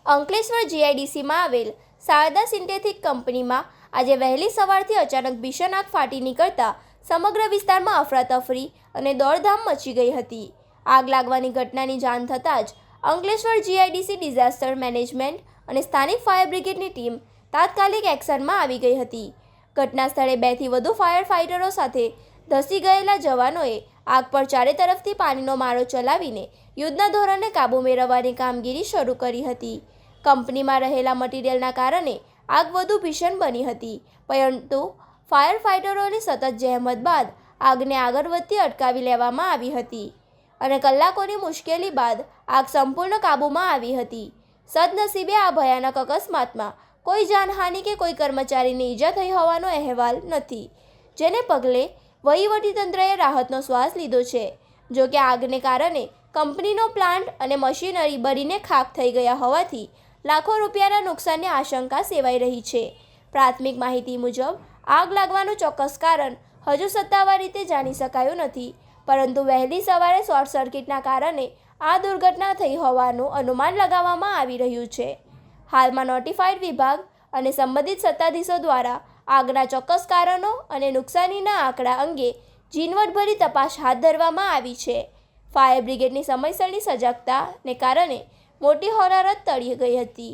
અંકલેશ્વર જીઆઈડીસીમાં આવેલ શારદા સિન્થેટિક કંપનીમાં આજે વહેલી સવારથી અચાનક ભીષણ આગ ફાટી નીકળતા સમગ્ર વિસ્તારમાં અફરાતફરી અને દોડધામ મચી ગઈ હતી. આગ લાગવાની ઘટનાની જાણ થતાં જ અંકલેશ્વર જીઆઈડીસી ડિઝાસ્ટર મેનેજમેન્ટ અને સ્થાનિક ફાયર બ્રિગેડની ટીમ તાત્કાલિક એક્શનમાં આવી ગઈ હતી. ઘટના સ્થળે 2 થી વધુ ફાયર ફાઇટરો સાથે ધસી ગયેલા જવાનોએ આગ પર ચારે તરફથી પાણીનો મારો ચલાવીને યુદ્ધના ધોરણે કાબૂ મેળવવાની કામગીરી શરૂ કરી હતી. કંપનીમાં રહેલા મટીરીયલના કારણે આગ વધુ ભીષણ બની હતી, પરંતુ ફાયર ફાઇટરોની સતત જહેમત બાદ આગને આગળ વધતી અટકાવી લેવામાં આવી હતી અને કલાકોની મુશ્કેલી બાદ આગ સંપૂર્ણ કાબૂમાં આવી હતી. સદનસીબે આ ભયાનક અકસ્માતમાં કોઈ જાનહાનિ કે કોઈ કર્મચારીને ઈજા થઈ હોવાનો અહેવાલ નથી, જેને પગલે વહીવટીતંત્રએ રાહતનો શ્વાસ લીધો છે. જો કે આગને કારણે કંપનીનો પ્લાન્ટ અને મશીનરી બળીને ખાખ થઈ ગયા હોવાથી લાખો રૂપિયાના નુકસાનની આશંકા સેવાઈ રહી છે. પ્રાથમિક માહિતી મુજબ આગ લાગવાનું ચોક્કસ કારણ હજુ સત્તાવાર રીતે જાણી શકાયું નથી, પરંતુ વહેલી સવારે શોર્ટ સર્કિટના કારણે આ દુર્ઘટના થઈ હોવાનું અનુમાન લગાવવામાં આવી રહ્યું છે. હાલમાં નોટિફાઈડ વિભાગ અને સંબંધિત સત્તાધીશો દ્વારા આગના ચોક્કસ કારણો અને નુકસાનીના આંકડા અંગે ઝીણવટભરી તપાસ હાથ ધરવામાં આવી છે. ફાયર બ્રિગેડની સમયસરની સજાગતાને કારણે મોટી હોનારત ટળી ગઈ હતી.